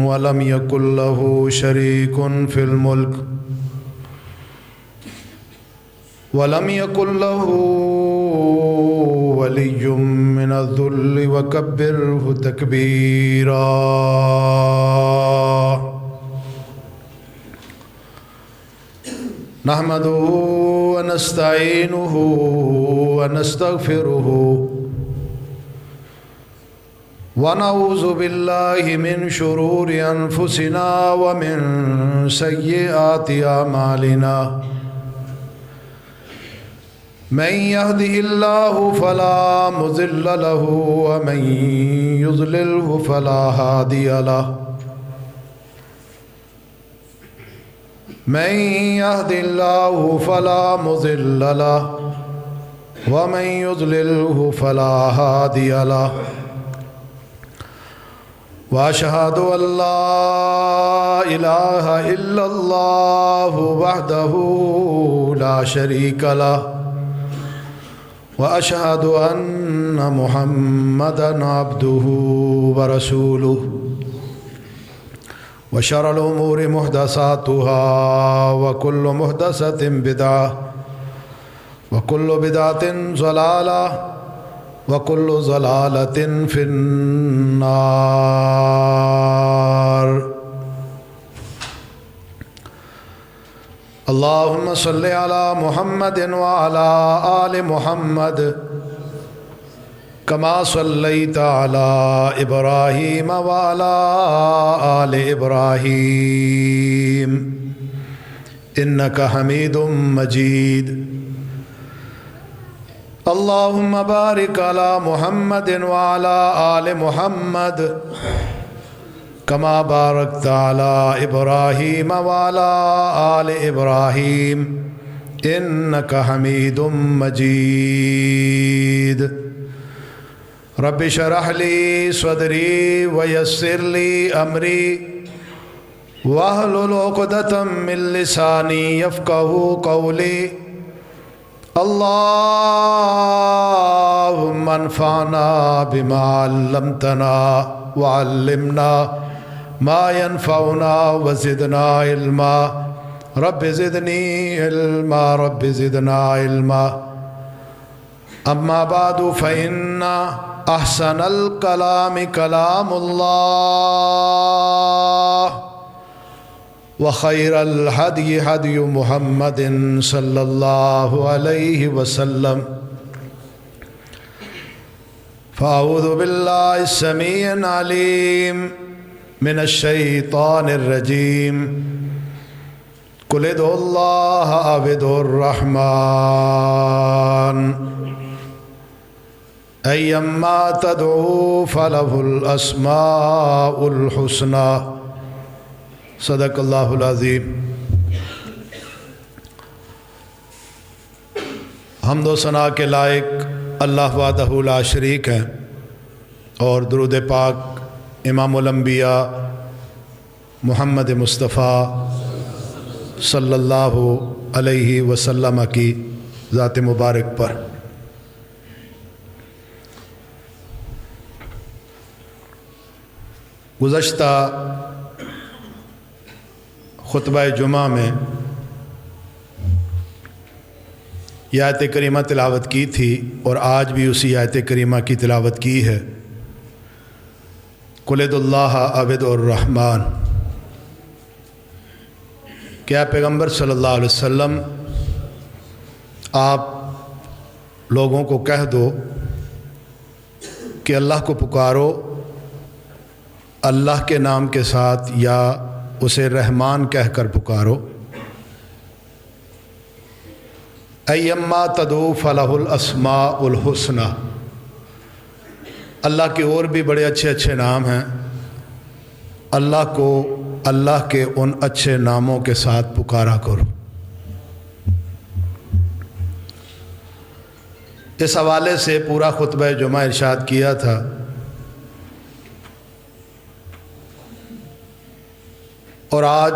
ولم يكن له شريك في الملك ولم يكن له ولي من الذل وكبره تكبيرا. نحمده ونستعينه ونستغفره ونعوذ بالله من شرور أنفسنا ومن سيئات أعمالنا. من يهده الله فلا مضل له ومن يضلله فلا هادي له. من يهد الله فلا مضل له ومن يضلله فلا هادي له. وأشهد أن لا إله إلا الله وحده لا شريك له وأشهد أن محمدًا عبده ورسوله. وشر الأمور محدثاتها وكل محدثة بدعة وكل بدعة ضلالة وكل ضلالة في النار. اللهم صل على محمد وعلى آل محمد كما صليت على إبراهيم وعلى آل إبراهيم إنك حميد مجيد. اللهم بارك على محمد وعلى آل محمد كما باركت على إبراهيم وعلى آل إبراهيم إنك حميد مجيد. رب اشرح لي صدري ويسر لي أمري واحلل عقدة من لساني يفقهوا قولي. اللهم انفعنا بما علمتنا وعلمنا ما ينفعنا وزدنا علما. رب زدني علما رب زدنا علما. أما بعد فإن أحسن الكلام كلام الله وخير الهدي هدي محمد صلى الله عليه وسلم. فأعوذ بالله السميع العليم من الشيطان الرجيم. قل ادعوا الله أو ادعوا الرحمن أيما تدعوا فله الأسماء الحسنى. صدق اللہ العظیم. حمد و ثنا کے لائق اللہ وحدہ لا شریک ہیں، اور درود پاک امام الانبیاء محمد مصطفیٰ صلی اللہ علیہ وسلم کی ذات مبارک پر. گزشتہ خطبہ جمعہ میں یہ آیت کریمہ تلاوت کی تھی، اور آج بھی اسی آیت کریمہ کی تلاوت کی ہے. قل ادعوا اللہ او ادعوا الرحمن. کیا پیغمبر صلی اللہ علیہ وسلم آپ لوگوں کو کہہ دو کہ اللہ کو پکارو اللہ کے نام کے ساتھ، یا اسے رحمان کہہ کر پکارو. ایما تدعو فلہ الاسماء الحسنی. اللہ کے اور بھی بڑے اچھے اچھے نام ہیں. اللہ کو اللہ کے ان اچھے ناموں کے ساتھ پکارا کرو. اس حوالے سے پورا خطبہ جمعہ ارشاد کیا تھا. اور آج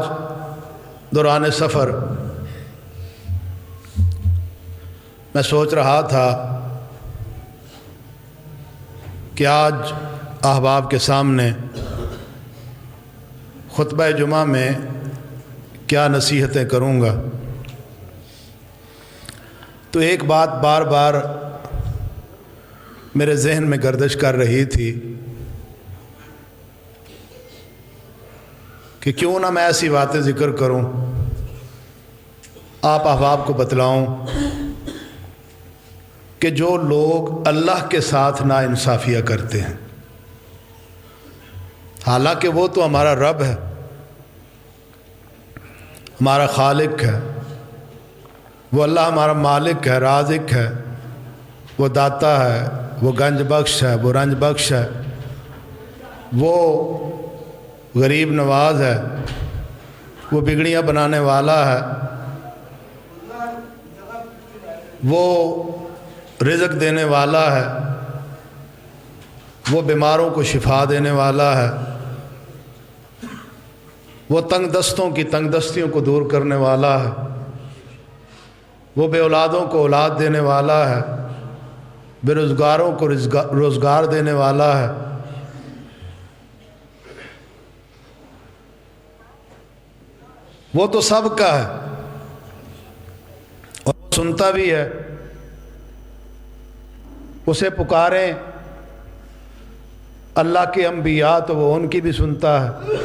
دوران سفر میں سوچ رہا تھا کہ آج احباب کے سامنے خطبہ جمعہ میں کیا نصیحتیں کروں گا، تو ایک بات بار بار میرے ذہن میں گردش کر رہی تھی کہ کیوں نہ میں ایسی باتیں ذکر کروں، آپ احباب کو بتلاؤں کہ جو لوگ اللہ کے ساتھ ناانصافیاں کرتے ہیں، حالانکہ وہ تو ہمارا رب ہے، ہمارا خالق ہے، وہ اللہ ہمارا مالک ہے، رازق ہے، وہ داتا ہے، وہ گنج بخش ہے، وہ رنج بخش ہے، وہ غریب نواز ہے، وہ بگڑیاں بنانے والا ہے، وہ رزق دینے والا ہے، وہ بیماروں کو شفا دینے والا ہے، وہ تنگ دستوں کی تنگ دستیوں کو دور کرنے والا ہے، وہ بے اولادوں کو اولاد دینے والا ہے، بے روزگاروں کو روزگار دینے والا ہے۔ وہ تو سب کا ہے اور سنتا بھی ہے۔ اسے پکاریں اللہ کے انبیاء تو وہ ان کی بھی سنتا ہے،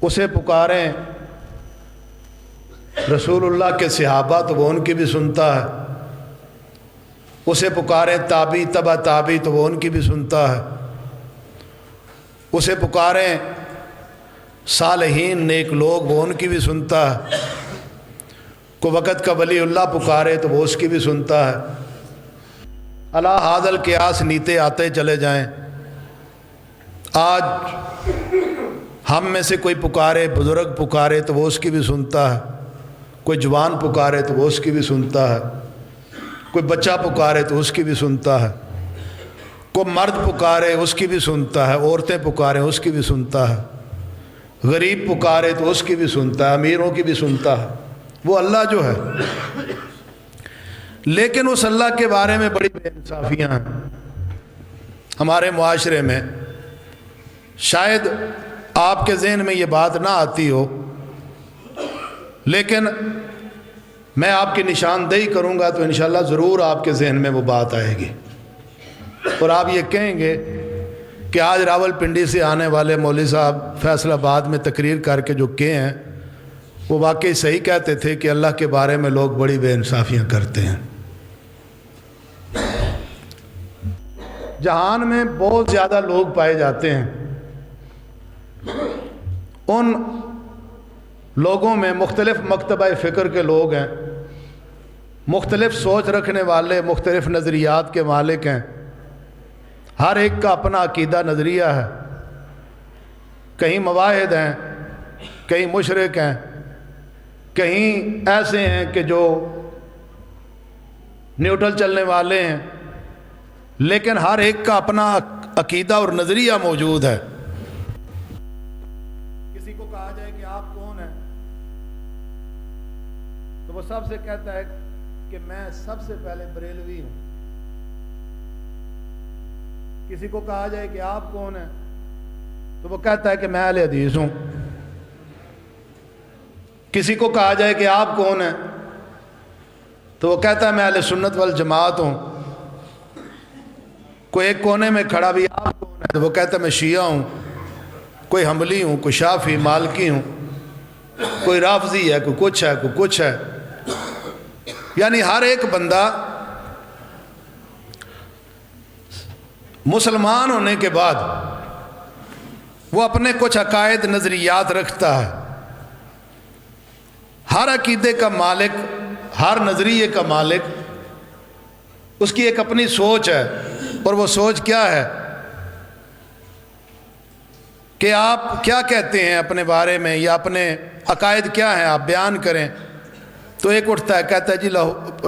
اسے پکاریں رسول اللہ کے صحابہ تو وہ ان کی بھی سنتا ہے، اسے پکاریں تابعی تبع تابعی تو وہ ان کی بھی سنتا ہے، اسے پکاریں صالحین نیک لوگ وہ ان کی بھی سنتا ہے، کوئی وقت کا ولی اللہ پکارے تو وہ اس کی بھی سنتا ہے۔ الا ھذا القیاس نیتے آتے چلے جائیں۔ آج ہم میں سے کوئی پکارے، بزرگ پکارے تو وہ اس کی بھی سنتا ہے، کوئی جوان پکارے تو وہ اس کی بھی سنتا ہے، کوئی بچہ پکارے تو اس کی بھی سنتا ہے، کوئی مرد پکارے اس کی بھی سنتا ہے، عورتیں پکاریں اس کی بھی سنتا ہے، غریب پکارے تو اس کی بھی سنتا ہے، امیروں کی بھی سنتا ہے۔ وہ اللہ جو ہے، لیکن اس اللہ کے بارے میں بڑی بے انصافیاں ہیں ہمارے معاشرے میں۔ شاید آپ کے ذہن میں یہ بات نہ آتی ہو، لیکن میں آپ کی نشاندہی کروں گا تو انشاءاللہ ضرور آپ کے ذہن میں وہ بات آئے گی، اور آپ یہ کہیں گے کہ آج راول پنڈی سے آنے والے مولوی صاحب فیصل آباد میں تقریر کر کے جو کہے ہیں وہ واقعی صحیح کہتے تھے کہ اللہ کے بارے میں لوگ بڑی بے انصافیاں کرتے ہیں۔ جہان میں بہت زیادہ لوگ پائے جاتے ہیں، ان لوگوں میں مختلف مکتبہ فکر کے لوگ ہیں، مختلف سوچ رکھنے والے، مختلف نظریات کے مالک ہیں، ہر ایک کا اپنا عقیدہ نظریہ ہے، کہیں مواحد ہیں، کہیں مشرک ہیں، کہیں ایسے ہیں کہ جو نیوٹرل چلنے والے ہیں، لیکن ہر ایک کا اپنا عقیدہ اور نظریہ موجود ہے۔ کسی کو کہا جائے کہ آپ کون ہیں تو وہ سب سے کہتا ہے کہ میں سب سے پہلے بریلوی ہوں۔ کسی کو کہا جائے کہ آپ کون ہیں تو وہ کہتا ہے کہ میں اہل حدیث ہوں۔ کسی کو کہا جائے کہ آپ کون ہیں تو وہ کہتا ہے میں اہل سنت والجماعت ہوں۔ کوئی ایک کونے میں کھڑا بھی آپ کون ہے تو وہ کہتا ہے میں شیعہ ہوں، کوئی حنبلی ہوں، کوئی شافعی، مالکی ہوں، کوئی رافضی ہے، کوئی کچھ ہے، کوئی کچھ ہے۔ یعنی ہر ایک بندہ مسلمان ہونے کے بعد وہ اپنے کچھ عقائد نظریات رکھتا ہے۔ ہر عقیدے کا مالک، ہر نظریے کا مالک، اس کی ایک اپنی سوچ ہے، اور وہ سوچ کیا ہے کہ آپ کیا کہتے ہیں اپنے بارے میں، یا اپنے عقائد کیا ہیں آپ بیان کریں۔ تو ایک اٹھتا ہے کہتا ہے جی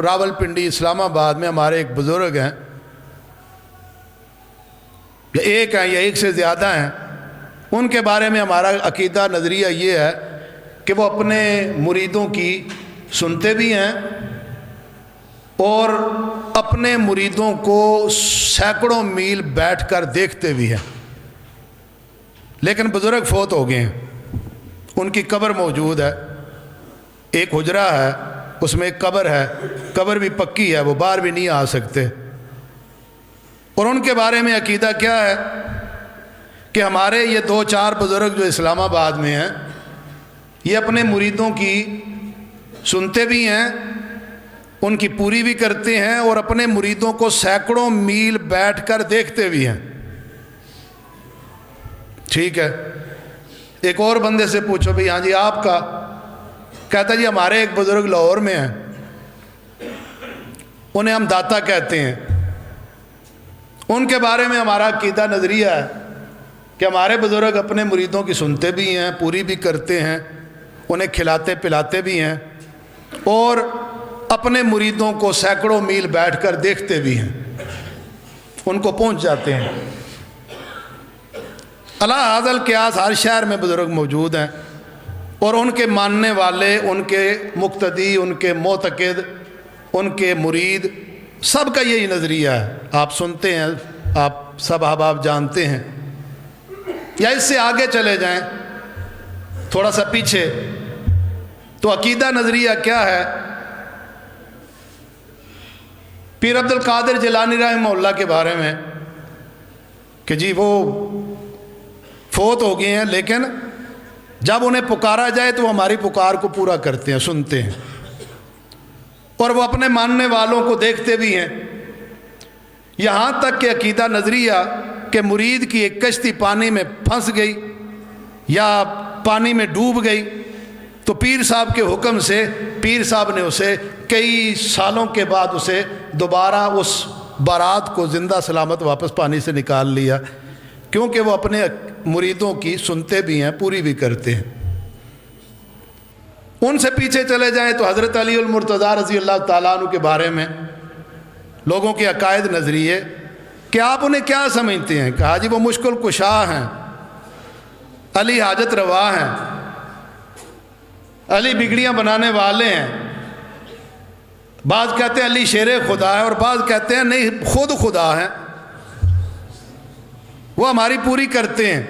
راول پنڈی اسلام آباد میں ہمارے ایک بزرگ ہیں، یا ایک ہیں یا ایک سے زیادہ ہیں، ان کے بارے میں ہمارا عقیدہ نظریہ یہ ہے کہ وہ اپنے مریدوں کی سنتے بھی ہیں اور اپنے مریدوں کو سینکڑوں میل بیٹھ کر دیکھتے بھی ہیں، لیکن بزرگ فوت ہو گئے ہیں، ان کی قبر موجود ہے، ایک حجرہ ہے اس میں ایک قبر ہے، قبر بھی پکی ہے، وہ باہر بھی نہیں آ سکتے۔ اور ان کے بارے میں عقیدہ کیا ہے کہ ہمارے یہ 2-4 بزرگ جو اسلام آباد میں ہیں، یہ اپنے مریدوں کی سنتے بھی ہیں، ان کی پوری بھی کرتے ہیں، اور اپنے مریدوں کو سینکڑوں میل بیٹھ کر دیکھتے بھی ہیں۔ ٹھیک ہے، ایک اور بندے سے پوچھو بھئی ہاں جی آپ کا، کہتا جی ہمارے ایک بزرگ لاہور میں ہیں، انہیں ہم داتا کہتے ہیں، ان کے بارے میں ہمارا عقیدہ نظریہ ہے کہ ہمارے بزرگ اپنے مریدوں کی سنتے بھی ہیں، پوری بھی کرتے ہیں، انہیں کھلاتے پلاتے بھی ہیں، اور اپنے مریدوں کو سینکڑوں میل بیٹھ کر دیکھتے بھی ہیں، ان کو پہنچ جاتے ہیں۔ علی ھذا القیاس ہر شہر میں بزرگ موجود ہیں، اور ان کے ماننے والے، ان کے مقتدی، ان کے معتقد، ان کے مرید، سب کا یہی نظریہ ہے۔ آپ سنتے ہیں، آپ سب احباب جانتے ہیں۔ یا اس سے آگے چلے جائیں تھوڑا سا پیچھے، تو عقیدہ نظریہ کیا ہے؟ پیر عبد القادر جیلانی رحمہ اللہ کے بارے میں کہ جی وہ فوت ہو گئے ہیں، لیکن جب انہیں پکارا جائے تو وہ ہماری پکار کو پورا کرتے ہیں، سنتے ہیں، اور وہ اپنے ماننے والوں کو دیکھتے بھی ہیں۔ یہاں تک کہ عقیدہ نظریہ کہ مرید کی ایک کشتی پانی میں پھنس گئی یا پانی میں ڈوب گئی تو پیر صاحب کے حکم سے پیر صاحب نے اسے کئی سالوں کے بعد اسے دوبارہ اس بارات کو زندہ سلامت واپس پانی سے نکال لیا، کیونکہ وہ اپنے مریدوں کی سنتے بھی ہیں، پوری بھی کرتے ہیں۔ ان سے پیچھے چلے جائیں تو حضرت علی المرتضیٰ رضی اللہ تعالیٰ عنہ کے بارے میں لوگوں کے عقائد نظریے کہ آپ انہیں کیا سمجھتے ہیں؟ کہا جی وہ مشکل کشا ہیں، علی حاجت روا ہیں، علی بگڑیاں بنانے والے ہیں۔ بعض کہتے ہیں علی شیر خدا ہے، اور بعض کہتے ہیں نہیں خود خدا ہیں، وہ ہماری پوری کرتے ہیں۔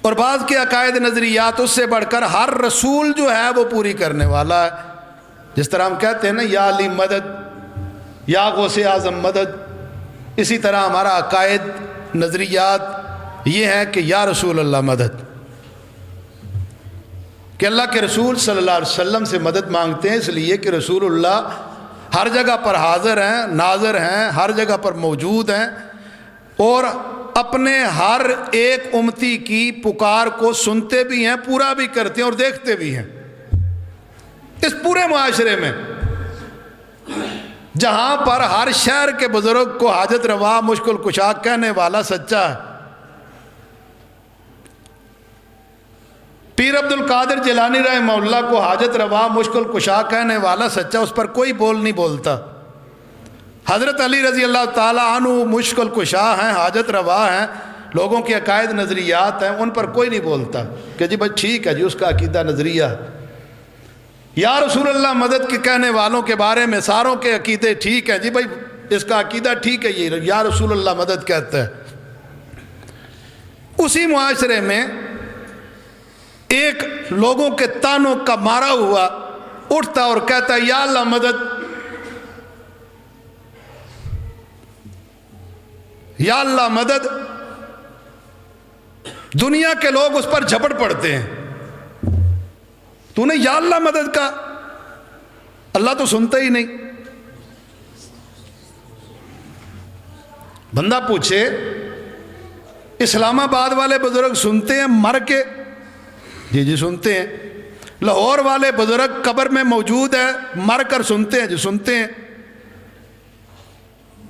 اور بعض کے عقائد نظریات اس سے بڑھ کر ہر رسول جو ہے وہ پوری کرنے والا ہے، جس طرح ہم کہتے ہیں نا یا علی مدد، یا غوث اعظم مدد، اسی طرح ہمارا عقائد نظریات یہ ہے کہ یا رسول اللہ مدد، کہ اللہ کے رسول صلی اللہ علیہ وسلم سے مدد مانگتے ہیں، اس لیے کہ رسول اللہ ہر جگہ پر حاضر ہیں، ناظر ہیں، ہر جگہ پر موجود ہیں، اور اپنے ہر ایک امتی کی پکار کو سنتے بھی ہیں، پورا بھی کرتے ہیں اور دیکھتے بھی ہیں۔ اس پورے معاشرے میں جہاں پر ہر شہر کے بزرگ کو حاجت روا مشکل کشا کہنے والا سچا ہے، پیر عبد القادر جیلانی رحمہ اللہ کو حاجت روا مشکل کشا کہنے والا سچا، اس پر کوئی بول نہیں بولتا۔ حضرت علی رضی اللہ تعالیٰ عنہ مشکل کشا ہیں، حاجت روا ہیں، لوگوں کے عقائد نظریات ہیں، ان پر کوئی نہیں بولتا کہ جی بھائی ٹھیک ہے جی اس کا عقیدہ نظریہ ہے۔ یا رسول اللہ مدد کے کہنے والوں کے بارے میں ساروں کے عقیدے ٹھیک ہیں، جی بھائی اس کا عقیدہ ٹھیک ہے، یہ یا رسول اللہ مدد کہتا ہے۔ اسی معاشرے میں ایک لوگوں کے تانوں کا مارا ہوا اٹھتا اور کہتا ہے یا اللہ مدد، یا اللہ مدد، دنیا کے لوگ اس پر جھپٹ پڑتے ہیں، تو نے یا اللہ مدد کا، اللہ تو سنتا ہی نہیں۔ بندہ پوچھے اسلام آباد والے بزرگ سنتے ہیں مر کے؟ جی جی سنتے ہیں۔ لاہور والے بزرگ قبر میں موجود ہے مر کر سنتے ہیں؟ جی سنتے ہیں۔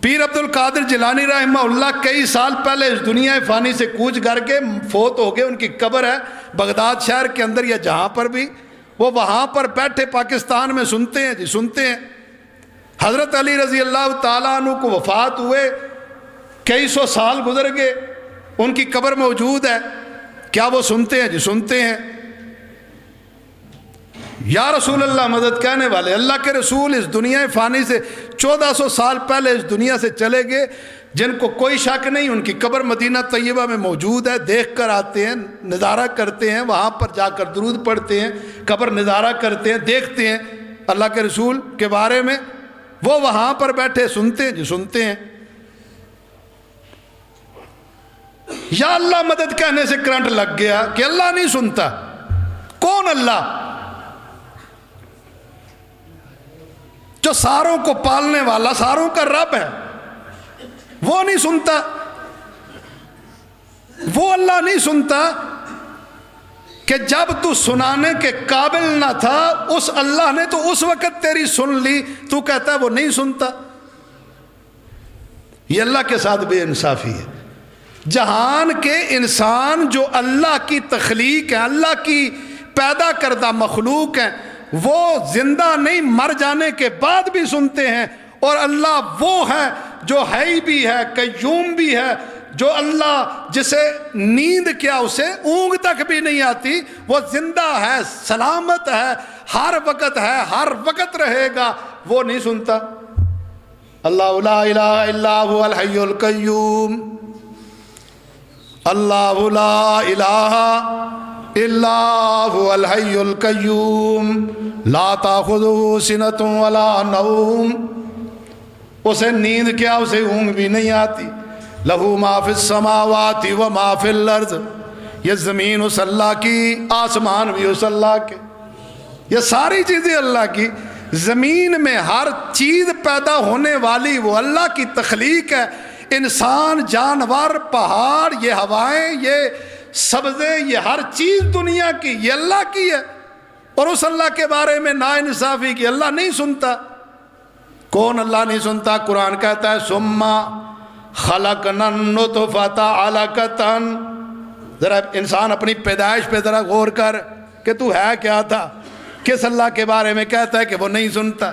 پیر عبد القادر جیلانی رحمہ اللہ کئی سال پہلے اس دنیا فانی سے کوچ کر کے فوت ہو گئے، ان کی قبر ہے بغداد شہر کے اندر یا جہاں پر بھی، وہ وہاں پر بیٹھے پاکستان میں سنتے ہیں، جی سنتے ہیں۔ حضرت علی رضی اللہ تعالیٰ عنہ کو وفات ہوئے کئی سو سال گزر گئے، ان کی قبر موجود ہے، کیا وہ سنتے ہیں؟ جی سنتے ہیں۔ یا رسول اللہ مدد کہنے والے اللہ کے رسول اس دنیا فانی سے 1400 سال پہلے اس دنیا سے چلے گئے، جن کو کوئی شک نہیں ان کی قبر مدینہ طیبہ میں موجود ہے، دیکھ کر آتے ہیں، نظارہ کرتے ہیں، وہاں پر جا کر درود پڑھتے ہیں، قبر نظارہ کرتے ہیں، دیکھتے ہیں اللہ کے رسول کے بارے میں، وہ وہاں پر بیٹھے سنتے ہیں، جو سنتے ہیں۔ یا اللہ مدد کہنے سے کرنٹ لگ گیا کہ اللہ نہیں سنتا۔ کون اللہ؟ جو ساروں کو پالنے والا، ساروں کا رب ہے، وہ نہیں سنتا؟ وہ اللہ نہیں سنتا کہ جب تو سنانے کے قابل نہ تھا اس اللہ نے تو اس وقت تیری سن لی، تو کہتا ہے وہ نہیں سنتا؟ یہ اللہ کے ساتھ بے انصافی ہے۔ جہان کے انسان جو اللہ کی تخلیق ہے، اللہ کی پیدا کردہ مخلوق ہیں، وہ زندہ نہیں، مر جانے کے بعد بھی سنتے ہیں، اور اللہ وہ ہے جو حی بھی ہے، قیوم بھی ہے، جو اللہ جسے نیند کیا اسے اونگ تک بھی نہیں آتی، وہ زندہ ہے، سلامت ہے، ہر وقت ہے، ہر وقت رہے گا، وہ نہیں سنتا۔ اللہ لا الہ الا هو الحی القیوم، اللہ لا الہ الا هو الحی القیوم لا تاخذہ سنۃ ولا نوم، اسے نیند کیا اسے اونگ بھی نہیں آتی۔ لہ ما فی السماوات و ما فی الارض، یہ زمین اس اللہ کی، آسمان بھی اس اللہ کے، یہ ساری چیزیں اللہ کی۔ زمین میں ہر چیز پیدا ہونے والی وہ اللہ کی تخلیق ہے، انسان، جانور، پہاڑ، یہ ہوائیں، یہ سبزے، یہ ہر چیز دنیا کی یہ اللہ کی ہے، اور اس اللہ کے بارے میں ناانصافی کی اللہ نہیں سنتا۔ کون اللہ نہیں سنتا؟ قرآن کہتا ہے ثم خلقنا النطفۃ علقۃ۔ ذرا انسان اپنی پیدائش پہ ذرا غور کر کہ تو ہے کیا تھا، کس اللہ کے بارے میں کہتا ہے کہ وہ نہیں سنتا؟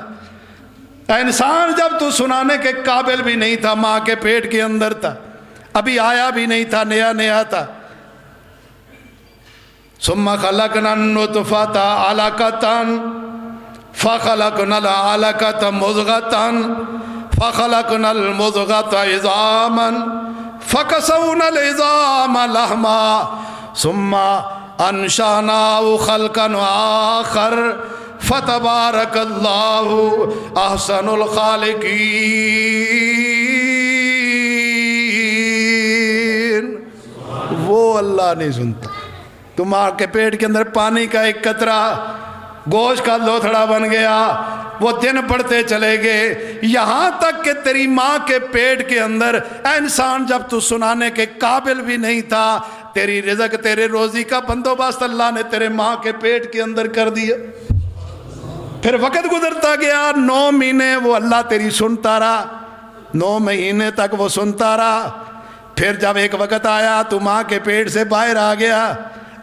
انسان جب تو سنانے کے قابل بھی نہیں تھا، ماں کے پیٹ کے اندر تھا، ابھی آیا بھی نہیں تھا، نیا نیا تھا۔ ثم خلقنا النطفۃ علقۃ فخلقنا العلقۃ مضغۃ فخلقنا المضغۃ عظاما فکسونا العظام لحما ثم انشأناه خلقا آخر فتبارک اللہ احسن الخالقین۔ وہ اللہ نہیں سنتا۔ تم ماں کے پیٹ کے اندر پانی کا ایک قطرہ گوشت کا لوتھڑا بن گیا، وہ دن پڑھتے چلے گئے، یہاں تک کہ تیری ماں کے پیٹ کے اندر اے انسان جب تو سنانے کے قابل بھی نہیں تھا، تیری رزق، تیرے روزی کا بندوبست اللہ نے تیرے ماں کے پیٹ کے اندر کر دیا۔ پھر وقت گزرتا گیا، 9 مہینے وہ اللہ تیری سنتا رہا، 9 مہینے تک وہ سنتا رہا۔ پھر جب ایک وقت آیا تو ماں کے پیٹ سے باہر آ گیا،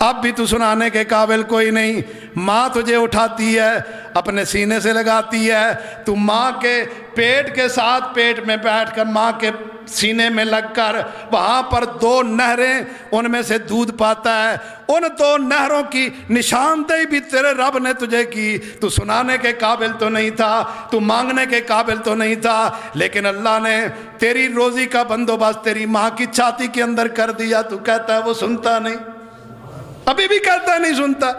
اب بھی تو سنانے کے قابل کوئی نہیں۔ ماں تجھے اٹھاتی ہے، اپنے سینے سے لگاتی ہے، تو ماں کے پیٹ کے ساتھ پیٹ میں بیٹھ کر ماں کے سینے میں لگ کر وہاں پر 2 نہریں، ان میں سے دودھ پاتا ہے۔ ان 2 نہروں کی نشاندہی بھی تیرے رب نے تجھے کی۔ تو سنانے کے قابل تو نہیں تھا، تو مانگنے کے قابل تو نہیں تھا، لیکن اللہ نے تیری روزی کا بندوبست تیری ماں کی چھاتی کے اندر کر دیا۔ تو کہتا ہے وہ سنتا نہیں، ابھی بھی کہتا ہے نہیں سنتا،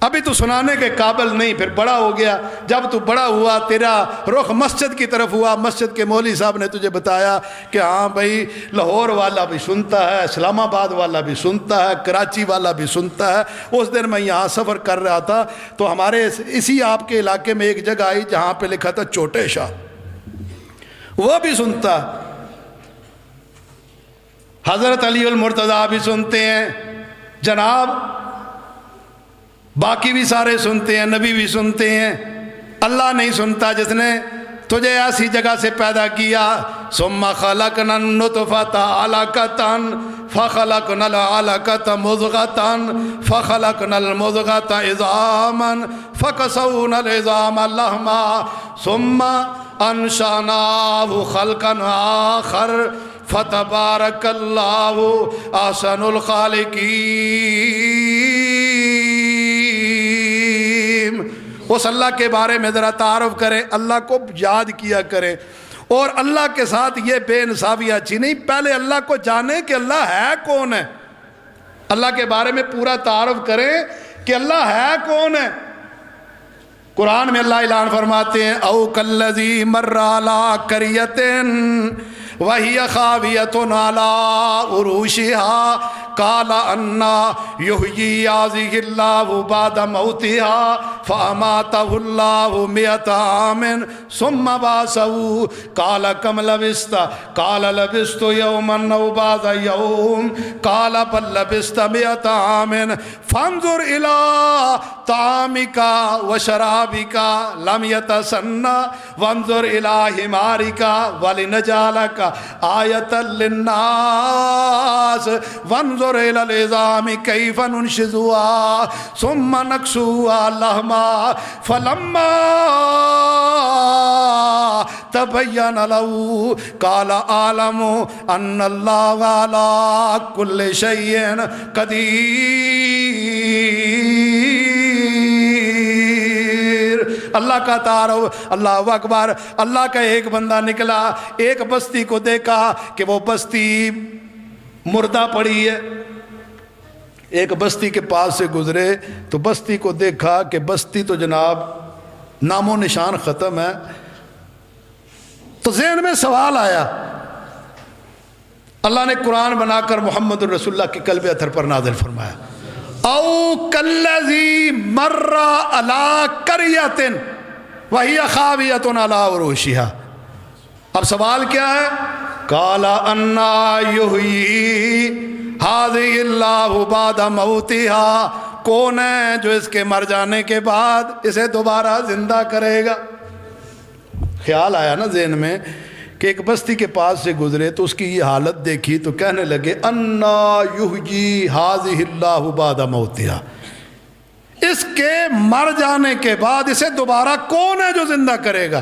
ابھی تو سنانے کے قابل نہیں۔ پھر بڑا ہو گیا، جب تو بڑا ہوا، تیرا رخ مسجد کی طرف ہوا، مسجد کے مولوی صاحب نے تجھے بتایا کہ ہاں بھائی لاہور والا بھی سنتا ہے، اسلام آباد والا بھی سنتا ہے، کراچی والا بھی سنتا ہے۔ اس دن میں یہاں سفر کر رہا تھا تو ہمارے اسی آپ کے علاقے میں ایک جگہ آئی جہاں پہ لکھا تھا چھوٹے شاہ، وہ بھی سنتا۔ حضرت علی المرتضیٰ بھی سنتے ہیں جناب، باقی بھی سارے سنتے ہیں، نبی بھی سنتے ہیں۔ اللہ نہیں سنتا جس نے تجھے ایسی جگہ سے پیدا کیا۔ ثم خلقنا النطفۃ علقۃ فخلقنا العلقۃ مضغۃ فخلقنا المضغۃ عظاما فکسونا العظام لحما ثم انشأناه خلقا آخر فتبارک اللہ احسن الخالقین۔ اس اللہ کے بارے میں ذرا تعارف کریں، اللہ کو یاد کیا کریں، اور اللہ کے ساتھ یہ بے انصافی اچھی نہیں، پہلے اللہ کو جانیں کہ اللہ ہے کون ہے، اللہ کے بارے میں پورا تعارف کریں کہ اللہ ہے کون ہے۔ قرآن میں اللہ اعلان فرماتے ہیں او کالذی مر علی قریۃ وہی خاویۃ علی عروشہا قال انا یحیی ہذہ اللہ بعد موتہا فاماتہ اللہ مئۃ عام ثم بعثہ قال کم لبثت قال لبثت یوما او بعض یوم قال بل لبثت مئۃ عام فانظر الی طعامک وشرابک لم یتسنى وانظر الی حمارک ولنجعلک آیۃ للناس وانظر إلى العظام كيف ننشزها ثم نكسوها لحما فلما تبين له قال أعلم أن الله على كل شيء قدیر۔ اللہ کا تعارف، اللہ اکبر۔ اللہ کا ایک بندہ نکلا، ایک بستی کو دیکھا کہ وہ بستی مردہ پڑی ہے، ایک بستی کے پاس سے گزرے تو بستی کو دیکھا کہ بستی تو جناب نام و نشان ختم ہے، تو ذہن میں سوال آیا۔ اللہ نے قرآن بنا کر محمد الرسول اللہ کی قلب اطہر پر نازل فرمایا او کالذی مر علی قریۃ وہی خاویۃ علی عروشہا۔ اب سوال کیا ہے؟ قال انا یحیی ہذہ اللہ بعد موتہا، کون ہے جو اس کے مر جانے کے بعد اسے دوبارہ زندہ کرے گا؟ خیال آیا نا ذہن میں کہ ایک بستی کے پاس سے گزرے تو اس کی یہ حالت دیکھی تو کہنے لگے انا یحیی ہذہ اللہ بعد موتہا، اس کے مر جانے کے بعد اسے دوبارہ کون ہے جو زندہ کرے گا؟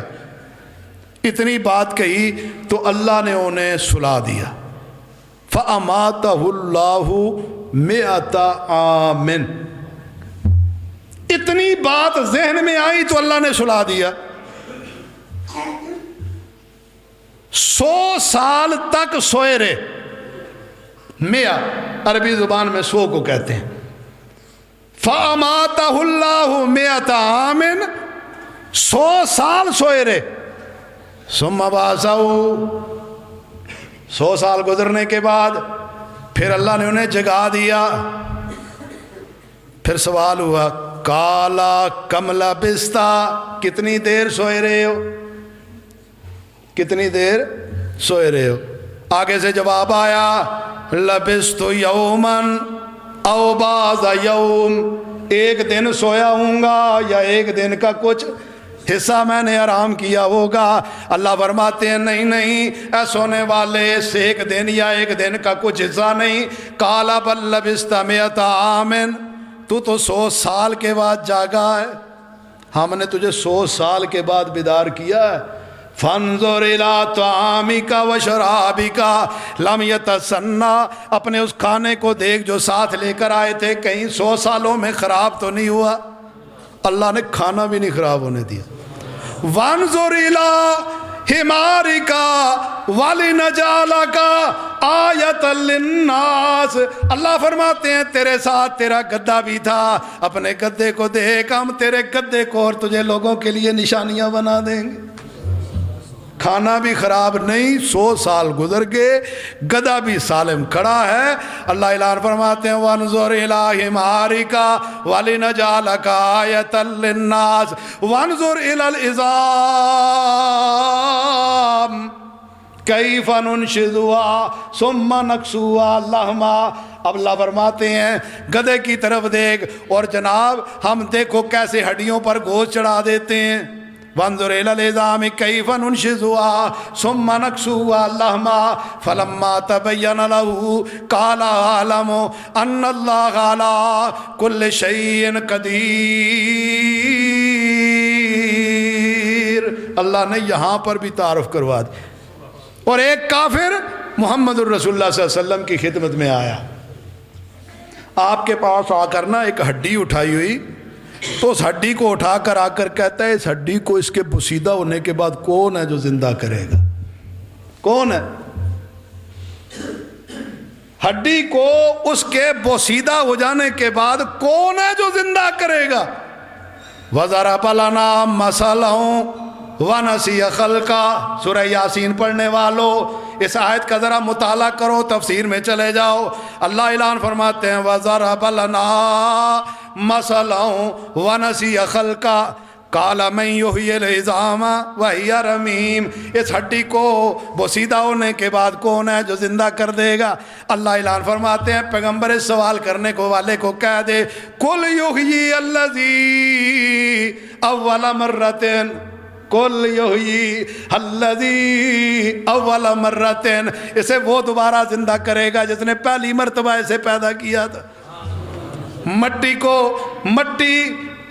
اتنی بات کہی تو اللہ نے انہیں سلا دیا، فَأَمَاتَهُ اللَّهُ مِئَةَ عَامٍ۔ اتنی بات ذہن میں آئی تو اللہ نے سلا دیا۔ 100 سال تک سوئے رہے، مئہ عربی زبان میں 100 کو کہتے ہیں۔ فَأَمَاتَهُ اللَّهُ مِئَةَ عَامٍ، 100 سال سوئے رہے، ثم بعثہ، 100 سال گزرنے کے بعد پھر اللہ نے انہیں جگا دیا۔ پھر سوال ہوا کالا کم لبثت، کتنی دیر سوئے رہے ہو، کتنی دیر سوئے رہے ہو؟ آگے سے جواب آیا لبثت یوما او بعض یوم، ایک دن سویا ہوں گا یا ایک دن کا کچھ حصہ میں نے آرام کیا ہوگا۔ اللہ فرماتے ہیں نہیں نہیں، اے سونے والے، ایک دن یا ایک دن کا کچھ حصہ نہیں، قال بل لبثت مئۃ عام، تو 100 سال کے بعد جاگا ہے، ہم نے تجھے 100 سال کے بعد بیدار کیا ہے۔ فانظر الی طعامک وشرابک لم یتسنى، اپنے اس کھانے کو دیکھ جو ساتھ لے کر آئے تھے، کہیں 100 سالوں میں خراب تو نہیں ہوا؟ اللہ نے کھانا بھی نہیں خراب ہونے دیا۔ وانظر الی حمارک ولنجعلک آیۃ للناس، اللہ فرماتے ہیں تیرے ساتھ تیرا گدھا بھی تھا، اپنے گدھے کو دیکھ، ہم تیرے گدھے کو اور تجھے لوگوں کے لیے نشانیاں بنا دیں گے۔ کھانا بھی خراب نہیں، 100 سال گزر گئے، گدھا بھی سالم کھڑا ہے۔ اللہ اعلان فرماتے ہیں وانظر الی حمارک ولنجعلک آیۃ للناس وانظر الی العظام کیف ننشزها ثم نکسوها لحما۔ اب اللہ فرماتے ہیں گدھے کی طرف دیکھ اور جناب ہم دیکھو کیسے ہڈیوں پر گوشت چڑھا دیتے ہیں۔ وانظر الی العظام کیف ننشزها ثم نکسوها لحما فلما تبین له قال اعلم ان اللہ علی کل شیء قدیر۔ اللہ نے یہاں پر بھی تعارف کروا دی۔ اور ایک کافر محمد الرسول اللہ صلی اللہ علیہ وسلم کی خدمت میں آیا، آپ کے پاس آ کر نا ایک ہڈی اٹھائی ہوئی تو اس ہڈی کو اٹھا کر آ کر کہتا ہے اس ہڈی کو اس کے بوسیدہ ہونے کے بعد کون ہے جو زندہ کرے گا؟ کون ہے؟ ہڈی کو اس کے بوسیدہ ہو جانے کے بعد کون ہے جو زندہ کرے گا؟ وَضَرَبَ لَنَا مَثَلًا وَنَسِيَ خَلْقًا. سورہ یاسین پڑھنے والوں اس آیت کا ذرا مطالعہ کرو، تفسیر میں چلے جاؤ. اللہ اعلان فرماتے ہیں وَضَرَبَ لَنَا مَثَلًا وَنَسِيَ خَلْقًا قَالَ مَن يُحْيِي الْعِظَامَ وَهِيَ رَمِيمٌ. اس ہڈی کو بوسیدہ ہونے کے بعد کون ہے جو زندہ کر دے گا؟ اللہ اعلان فرماتے ہیں پیغمبر اس سوال کرنے کو والے کو کہہ دے قُلْ يُحْيِي الَّذِي أَوَّلَ مَرَّةٍ قُلْ يُحْيِي الَّذِي أَوَّلَ مَرَّةٍ. اسے وہ دوبارہ زندہ کرے گا جس نے پہلی مرتبہ اسے پیدا کیا تھا. مٹی کو مٹی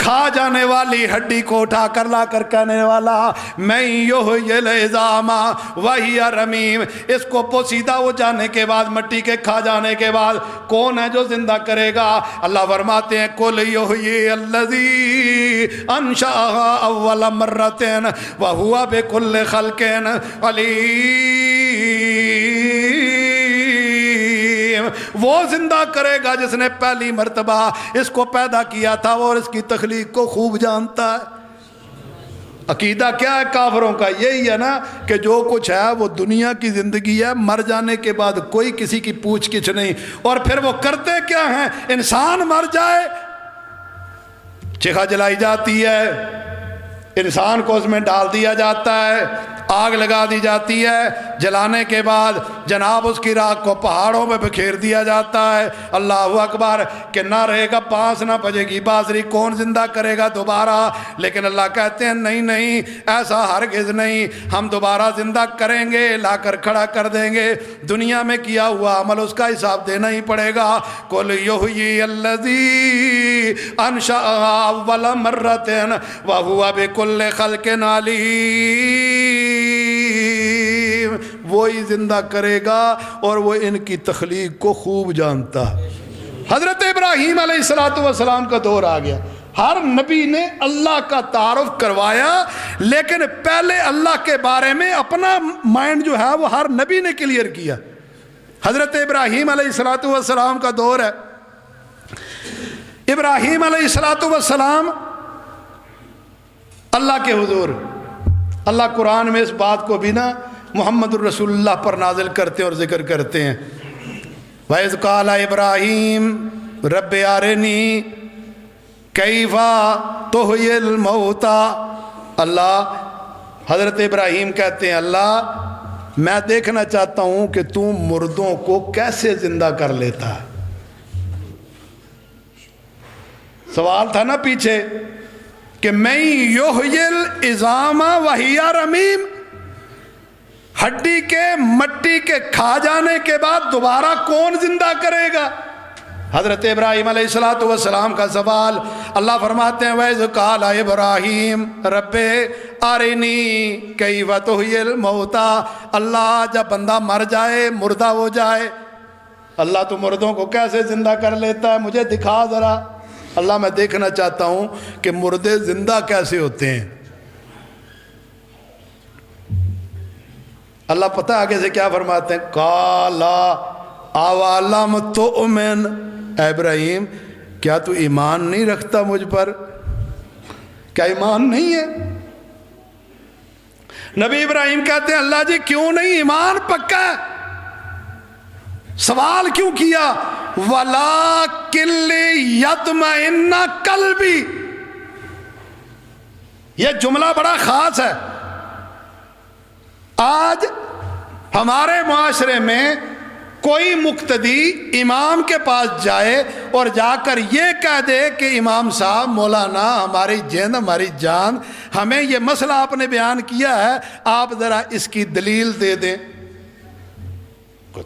کھا جانے والی ہڈی کو اٹھا کر لا کر کہنے والا میں یحیی العظام وہی رمیم. اس کو پوسیدہ ہو جانے کے بعد مٹی کے کھا جانے کے بعد کون ہے جو زندہ کرے گا؟ اللہ فرماتے ہیں قل یحیی الذی انشأها اول مرۃ وہو بکل خلق علیم. وہ زندہ کرے گا جس نے پہلی مرتبہ اس کو پیدا کیا تھا اور اس کی تخلیق کو خوب جانتا ہے. عقیدہ کیا ہے کافروں کا؟ یہی ہے نا کہ جو کچھ ہے وہ دنیا کی زندگی ہے، مر جانے کے بعد کوئی کسی کی پوچھ گچھ نہیں. اور پھر وہ کرتے کیا ہیں؟ انسان مر جائے چکھا جلائی جاتی ہے، انسان کو اس میں ڈال دیا جاتا ہے، آگ لگا دی جاتی ہے، جلانے کے بعد جناب اس کی راکھ کو پہاڑوں میں بکھیر دیا جاتا ہے. اللہ اکبر کہ نہ رہے گا پانس نہ بجے گی بازری، کون زندہ کرے گا دوبارہ؟ لیکن اللہ کہتے ہیں نہیں نہیں، ایسا ہرگز نہیں، ہم دوبارہ زندہ کریں گے، لا کر کھڑا کر دیں گے. دنیا میں کیا ہوا عمل اس کا حساب دینا ہی پڑے گا. قل یحیی الذی انشأها اول مرۃ وہو بکل خلق علیم. وہی زندہ کرے گا اور وہ ان کی تخلیق کو خوب جانتا. حضرت ابراہیم علیہ السلام کا دور آ گیا. ہر نبی نے اللہ کا تعارف کروایا، لیکن پہلے اللہ کے بارے میں اپنا مائنڈ جو ہے وہ ہر نبی نے کلیئر کیا. حضرت ابراہیم علیہ السلام کا دور ہے. ابراہیم علیہ السلام اللہ کے حضور، اللہ قرآن میں اس بات کو بھی نا محمد الرسول اللہ پر نازل کرتے اور ذکر کرتے ہیں. وَإِذْ قَالَ إِبْرَاهِيمُ رَبِّ أَرِنِي كَيْفَ تُحْيِي الْمَوْتَى. اللہ حضرت ابراہیم کہتے ہیں اللہ میں دیکھنا چاہتا ہوں کہ تو مردوں کو کیسے زندہ کر لیتا ہے. سوال تھا نا پیچھے کہ میں یحیی العظام وہی رمیم، ہڈی کے مٹی کے کھا جانے کے بعد دوبارہ کون زندہ کرے گا؟ حضرت ابراہیم علیہ السلام کا سوال. اللہ فرماتے ہیں وَإِذْ قَالَ إِبْرَاهِيمُ رَبِّ أَرِنِي كَيْفَ تُحْيِي الْمَوْتَى. اللہ جب بندہ مر جائے، مردہ ہو جائے، اللہ تو مردوں کو کیسے زندہ کر لیتا ہے؟ مجھے دکھا ذرا. اللہ میں دیکھنا چاہتا ہوں کہ مردے زندہ کیسے ہوتے ہیں. اللہ پتہ آگے سے کیا فرماتے ہیں؟ قَالَ أَوَلَمْ تُؤْمِنْ. اے ابراہیم کیا تو ایمان نہیں رکھتا مجھ پر؟ کیا ایمان نہیں ہے؟ نبی ابراہیم کہتے ہیں اللہ جی کیوں نہیں، ایمان پکا ہے. سوال کیوں کیا؟ وَلَٰكِن لِّيَطْمَئِنَّ قَلْبِي. یہ جملہ بڑا خاص ہے. آج ہمارے معاشرے میں کوئی مقتدی امام کے پاس جائے اور جا کر یہ کہہ دے کہ امام صاحب، مولانا، ہماری جند، ہماری جان، ہمیں یہ مسئلہ آپ نے بیان کیا ہے، آپ ذرا اس کی دلیل دے دیں.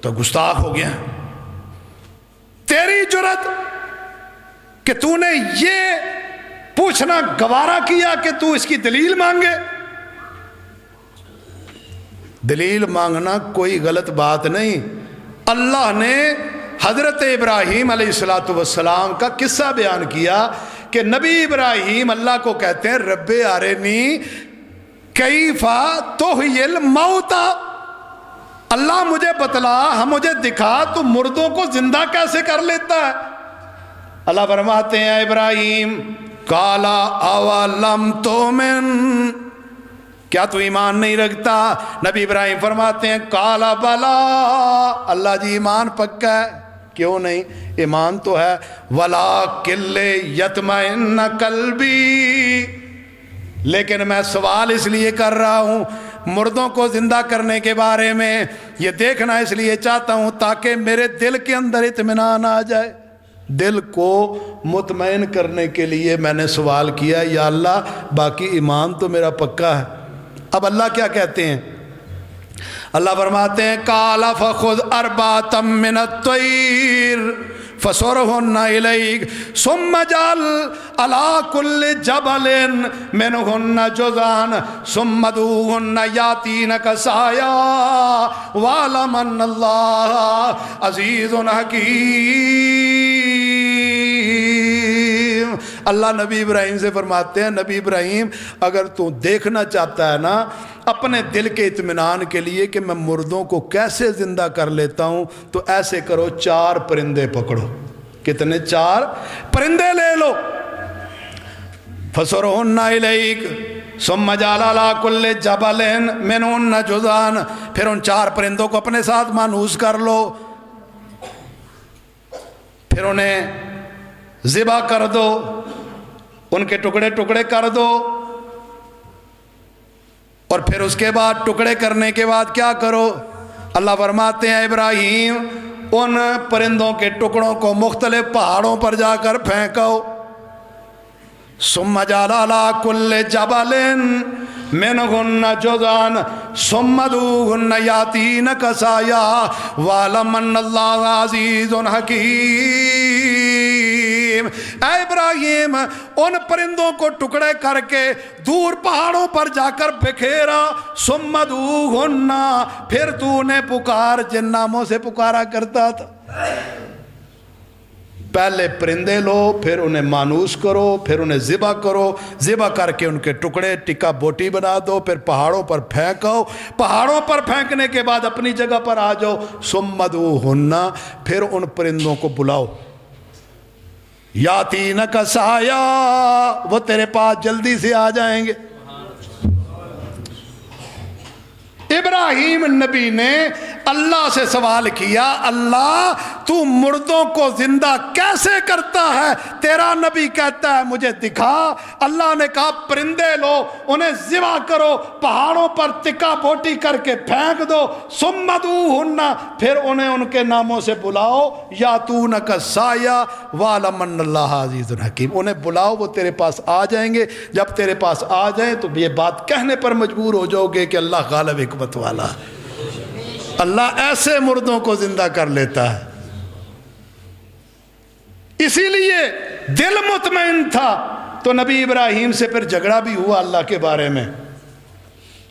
تو گستاخ ہو گیا. تیری جرت کہ تو نے یہ پوچھنا گوارا کیا کہ تو اس کی دلیل مانگے. دلیل مانگنا کوئی غلط بات نہیں. اللہ نے حضرت ابراہیم علیہ السلام کا قصہ بیان کیا کہ نبی ابراہیم اللہ کو کہتے ہیں رب ارنی کیفا تحیی الموتا، اللہ مجھے بتلا، مجھے دکھا تو مردوں کو زندہ کیسے کر لیتا ہے۔ اللہ فرماتے ہیں ابراہیم قالا اولم تؤمن، کیا تو ایمان نہیں رکھتا؟ نبی ابراہیم فرماتے ہیں قالا بلا، اللہ جی ایمان پکا ہے، کیوں نہیں، ایمان تو ہے، ولکن لیطمئن قلبی، لیکن میں سوال اس لیے کر رہا ہوں مردوں کو زندہ کرنے کے بارے میں، یہ دیکھنا اس لیے چاہتا ہوں تاکہ میرے دل کے اندر اطمینان آ جائے، دل کو مطمئن کرنے کے لیے میں نے سوال کیا یا اللہ، باقی ایمان تو میرا پکا ہے۔ اب اللہ کیا کہتے ہیں؟ اللہ فرماتے ہیں قال فخذ اربعة من الطير فصرهن إليك ثم اجعل على كل جبل منهن جزءا ثم ادعوهن يأتينك سعيا واعلم أن الله عزيز حكيم۔ اللہ نبی ابراہیم سے فرماتے ہیں نبی ابراہیم اگر تو دیکھنا چاہتا ہے نا اپنے دل کے اطمینان کے لیے کہ میں مردوں کو کیسے زندہ کر لیتا ہوں، تو ایسے کرو 4 پرندے پکڑو۔ کتنے؟ 4 پرندے لے لو۔ فَصُرْهُنَّ إِلَيْكَ ثُمَّ اجْعَلْ عَلَىٰ كُلِّ جَبَلٍ مِّنْهُنَّ جُزْءًا، پھر ان 4 پرندوں کو اپنے ساتھ مانوس کر لو، پھر انہیں ذبح کر دو، ان کے ٹکڑے ٹکڑے کر دو، اور پھر اس کے بعد ٹکڑے کرنے کے بعد کیا کرو؟ اللہ فرماتے ہیں ابراہیم ان پرندوں کے ٹکڑوں کو مختلف پہاڑوں پر جا کر پھینکو۔ ثم اجعل علی کل جبل منہن جزءا ثم ادعوہن یاتینک سعیا واعلم ان اللہ عزیز حکیم۔ اے ابراہیم ان پرندوں کو ٹکڑے کر کے دور پہاڑوں پر جا کر بکھیرا، ثم ادعوہن، پھر تو انہیں پکار، جن ناموں سے پکارا کرتا تھا۔ پہلے پرندے لو، پھر انہیں مانوس کرو، پھر انہیں ذبح کرو، ذبح کر کے ان کے ٹکڑے ٹکا بوٹی بنا دو، پھر پہاڑوں پر پھینکو، پہاڑوں پر پھینکنے کے بعد اپنی جگہ پر آ جاؤ، ثم ادعوہن، پھر ان پرندوں کو بلاؤ، یاتینک سعیا، وہ تیرے پاس جلدی سے آ جائیں گے۔ ابراہیم نبی نے اللہ سے سوال کیا اللہ تو مردوں کو زندہ کیسے کرتا ہے؟ تیرا نبی کہتا ہے مجھے دکھا۔ اللہ نے کہا پرندے لو، انہیں ذبح کرو، پہاڑوں پر تکا بوٹی کر کے پھینک دو، ثم ادعوہن، پھر انہیں ان کے ناموں سے بلاؤ، یاتونک سعیا واعلم ان اللہ عزیز حکیم، انہیں بلاؤ، وہ تیرے پاس آ جائیں گے۔ جب تیرے پاس آ جائیں تو یہ بات کہنے پر مجبور ہو جاؤ گے کہ اللہ غالب حکمت والا، اللہ ایسے مردوں کو زندہ کر لیتا ہے۔ اسی لیے دل مطمئن تھا، تو نبی ابراہیم سے پھر جھگڑا بھی ہوا اللہ کے بارے میں۔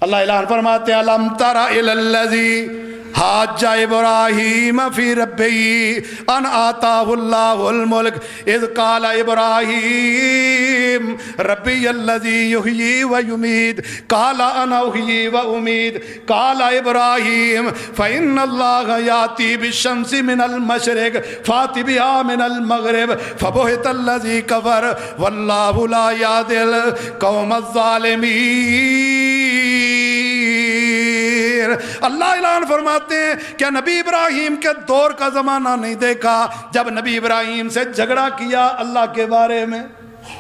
اللہ اعلان فرماتے ہیں الم تر الی الذی حاج ابراہیم فی ربہ ان آتاہ اللہ الملک اذ قال ابراہیم ربی الذی یحیی و یمیت قال انا احیی و امیت قال ابراہیم فإن اللہ یاتی بالشمس من المشرق فات بها من المغرب فبہت الذی کفر واللہ لا یہدی القوم الظالمین۔ اللہ اعلان فرماتے ہیں کہ نبی ابراہیم کے دور کا زمانہ نہیں دیکھا جب نبی ابراہیم سے جھگڑا کیا اللہ کے بارے میں،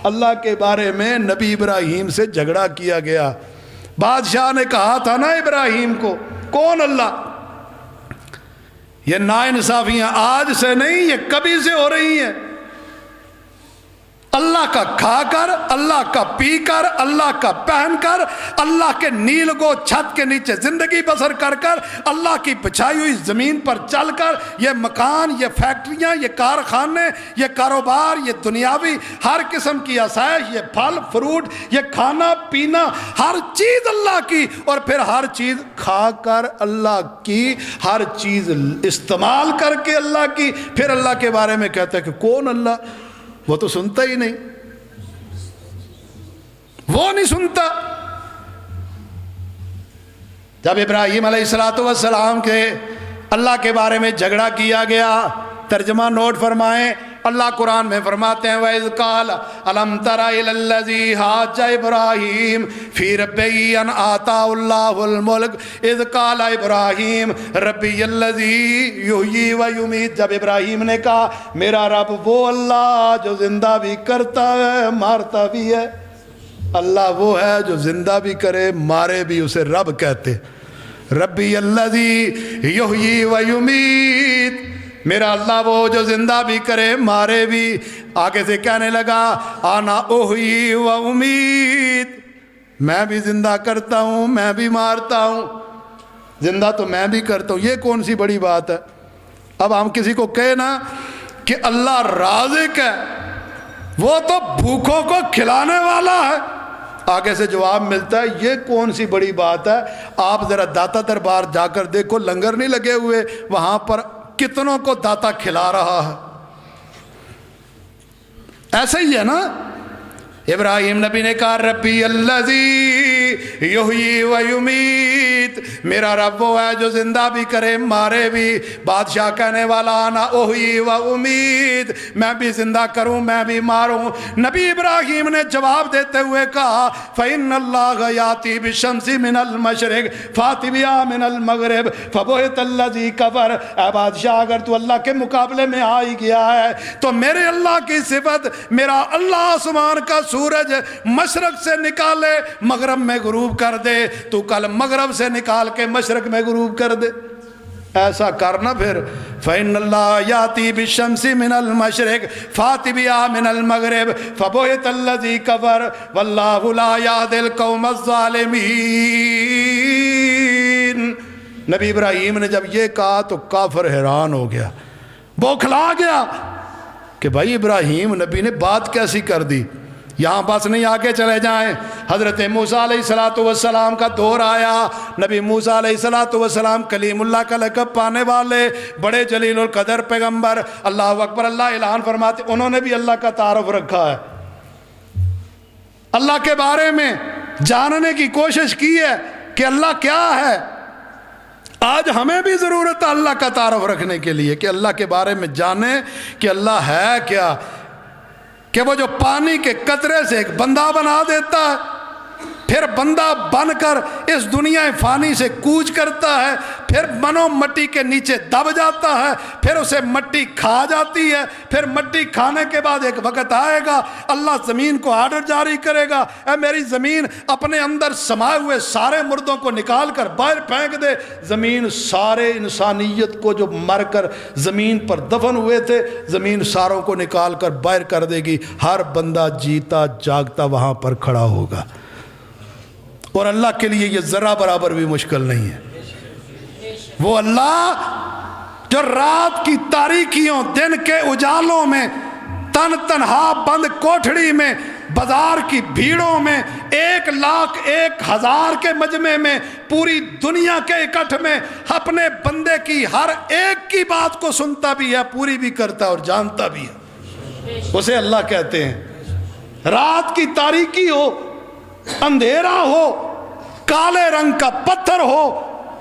اللہ کے بارے میں نبی ابراہیم سے جھگڑا کیا گیا۔ بادشاہ نے کہا تھا نا ابراہیم کو، کون اللہ؟ یہ ناانصافیاں آج سے نہیں، یہ کبھی سے ہو رہی ہیں۔ اللہ کا کھا کر، اللہ کا پی کر، اللہ کا پہن کر، اللہ کے نیل گو چھت کے نیچے زندگی بسر کر کر، اللہ کی بچھائی ہوئی زمین پر چل کر، یہ مکان، یہ فیکٹریاں، یہ کارخانے، یہ کاروبار، یہ دنیاوی ہر قسم کی آسائش، یہ پھل فروٹ، یہ کھانا پینا، ہر چیز اللہ کی، اور پھر ہر چیز کھا کر اللہ کی، ہر چیز استعمال کر کے اللہ کی، پھر اللہ کے بارے میں کہتا ہے کہ کون اللہ؟ وہ تو سنتا ہی نہیں۔ وہ نہیں سنتا۔ جب ابراہیم علیہ السلام کے اللہ کے بارے میں جھگڑا کیا گیا، ترجمہ نوٹ فرمائیں، اللہ قرآن میں فرماتے ہیں وَإِذْ قَالَ أَلَمْ تَرَ إِلَى الَّذِي حَاجَّ إِبْرَاهِيمَ فِي رَبِّهِ أَنْ آتَاهُ اللَّهُ الْمُلْكَ إِذْ قَالَ إِبْرَاهِيمُ رَبِّيَ الَّذِي يُحْيِي وَيُمِيتُ۔ جب ابراہیم نے کہا میرا رب وہ اللہ جو زندہ بھی کرتا ہے مارتا بھی ہے، اللہ وہ ہے جو زندہ بھی کرے مارے بھی، اسے رب کہتے۔ ربی الذی یحیی و یمیت، میرا اللہ وہ جو زندہ بھی کرے مارے بھی۔ آگے سے کہنے لگا انا احیی و امیت، میں بھی زندہ کرتا ہوں میں بھی مارتا ہوں، زندہ تو میں بھی کرتا ہوں، یہ کون سی بڑی بات ہے؟ اب ہم کسی کو کہے نا کہ اللہ رازق ہے، وہ تو بھوکوں کو کھلانے والا ہے، آگے سے جواب ملتا ہے یہ کون سی بڑی بات ہے؟ آپ ذرا داتا دربار جا کر دیکھو، لنگر نہیں لگے ہوئے وہاں پر، کتنوں کو داتا کھلا رہا ہے۔ ایسا ہی ہے نا، ابراہیم نبی نے کہا ربی الذی یحیی و یمیت، میرا رب وہ ہے جو زندہ بھی کرے مارے بھی۔ بادشاہ کہنے والا انا احیی و امیت، میں بھی زندہ کروں میں بھی ماروں۔ نبی ابراہیم نے جواب دیتے ہوئے کہا فإن اللہ یاتی بالشمس من المشرق فأت بہا من المغرب فبہت الذی کفر۔ اے بادشاہ اگر تو اللہ کے مقابلے میں آ ہی گیا ہے تو میرے اللہ کی صفت، میرا اللہ آسمان کا سورج مشرق سے نکالے مغرب میں غروب کر دے، تو کل مغرب سے نکال کے مشرق میں غروب کر دے۔ ایسا کرنا پھر فإن اللہ یاتی بالشمس من المشرق فأت بہا من المغرب فبہت الذی کفر واللہ لا یہدی القوم الظالمین۔ نبی ابراہیم نے جب یہ کہا تو کافر حیران ہو گیا، بوکھلا گیا کہ بھائی ابراہیم نبی نے بات کیسی کر دی۔ یہاں بس نہیں، آگے چلے جائیں۔ حضرت موسیٰ علیہ السلام کا دور آیا۔ نبی موسیٰ علیہ السلام کلیم اللہ کا لقب پانے والے بڑے جلیل القدر پیغمبر، اللہ اکبر، اللہ اعلان فرماتے انہوں نے بھی اللہ کا تعارف رکھا ہے، اللہ کے بارے میں جاننے کی کوشش کی ہے کہ اللہ کیا ہے۔ آج ہمیں بھی ضرورت ہے اللہ کا تعارف رکھنے کے لیے کہ اللہ کے بارے میں جانیں کہ اللہ ہے کیا، کہ وہ جو پانی کے قطرے سے ایک بندہ بنا دیتا ہے، پھر بندہ بن کر اس دنیا فانی سے کوچ کرتا ہے، پھر منو مٹی کے نیچے دب جاتا ہے، پھر اسے مٹی کھا جاتی ہے، پھر مٹی کھانے کے بعد ایک وقت آئے گا اللہ زمین کو آرڈر جاری کرے گا اے میری زمین اپنے اندر سمائے ہوئے سارے مردوں کو نکال کر باہر پھینک دے۔ زمین سارے انسانیت کو جو مر کر زمین پر دفن ہوئے تھے، زمین ساروں کو نکال کر باہر کر دے گی، ہر بندہ جیتا جاگتا وہاں پر کھڑا ہوگا۔ اور اللہ کے لیے یہ ذرہ برابر بھی مشکل نہیں ہے۔ وہ اللہ جو رات کی تاریکیوں دن کے اجالوں میں تن تنہا بند کوٹھڑی میں بازار کی بھیڑوں میں 1,01,000 کے مجمع میں پوری دنیا کے اکٹھ میں اپنے بندے کی ہر ایک کی بات کو سنتا بھی ہے، پوری بھی کرتا اور جانتا بھی ہے، اسے اللہ کہتے ہیں۔ رات کی تاریکی ہو، اندھیرا ہو، کالے رنگ کا پتھر ہو،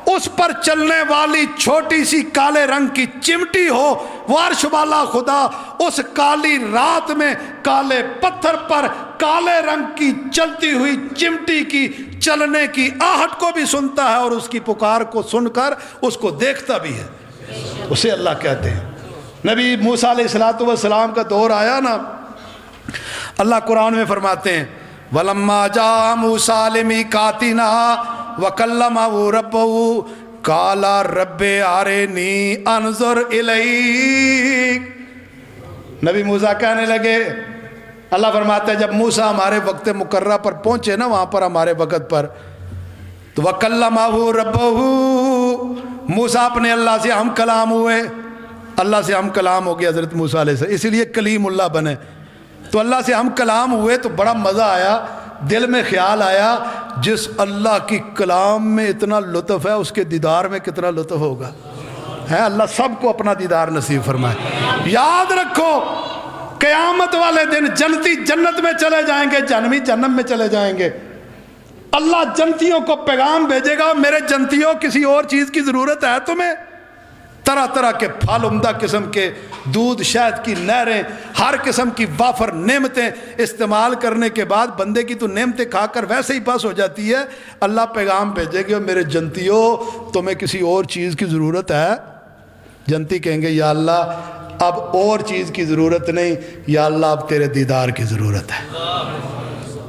اس پر چلنے والی چھوٹی سی کالے رنگ کی چمٹی ہو، وہ عرش والا خدا اس کالی رات میں کالے پتھر پر کالے رنگ کی چلتی ہوئی چمٹی کی چلنے کی آہٹ کو بھی سنتا ہے اور اس کی پکار کو سن کر اس کو دیکھتا بھی ہے، اسے اللہ کہتے ہیں۔ نبی موسیٰ علیہ السلام کا دور آیا نا، اللہ قرآن میں فرماتے ہیں وَلَمَّا جَاءَ مُوسَىٰ لِمِيقَاتِنَا وَكَلَّمَهُ رَبُّهُ قَالَ رَبِّ أَرِنِي أَنظُرْ إِلَيْكَ۔ نبی موسیٰ کہنے لگے، اللہ فرماتے ہیں جب موسیٰ ہمارے وقت مقررہ پر پہنچے نا، وہاں پر ہمارے وقت پر، تو وَكَلَّمَهُ رَبُّهُ، موسیٰ اپنے اللہ سے ہم کلام ہوئے، اللہ سے ہم کلام ہو گیا حضرت موسیٰ علیہ السلام، اسی لیے کلیم اللہ بنے۔ تو اللہ سے ہم کلام ہوئے تو بڑا مزہ آیا، دل میں خیال آیا جس اللہ کی کلام میں اتنا لطف ہے اس کے دیدار میں کتنا لطف ہوگا، ہے اللہ سب کو اپنا دیدار نصیب فرمائے۔ یاد رکھو قیامت والے دن جنتی جنت میں چلے جائیں گے، جہنمی جہنم میں چلے جائیں گے۔ اللہ جنتیوں کو پیغام بھیجے گا، میرے جنتیوں کسی اور چیز کی ضرورت ہے تمہیں؟ طرح طرح کے پھل، عمدہ قسم کے دودھ، شہد کی نہریں، ہر قسم کی وافر نعمتیں استعمال کرنے کے بعد بندے کی تو نعمتیں کھا کر ویسے ہی بس ہو جاتی ہے۔ اللہ پیغام بھیجے گا، میرے جنتیوں تمہیں کسی اور چیز کی ضرورت ہے؟ جنتی کہیں گے یا اللہ اب اور چیز کی ضرورت نہیں، یا اللہ اب تیرے دیدار کی ضرورت ہے۔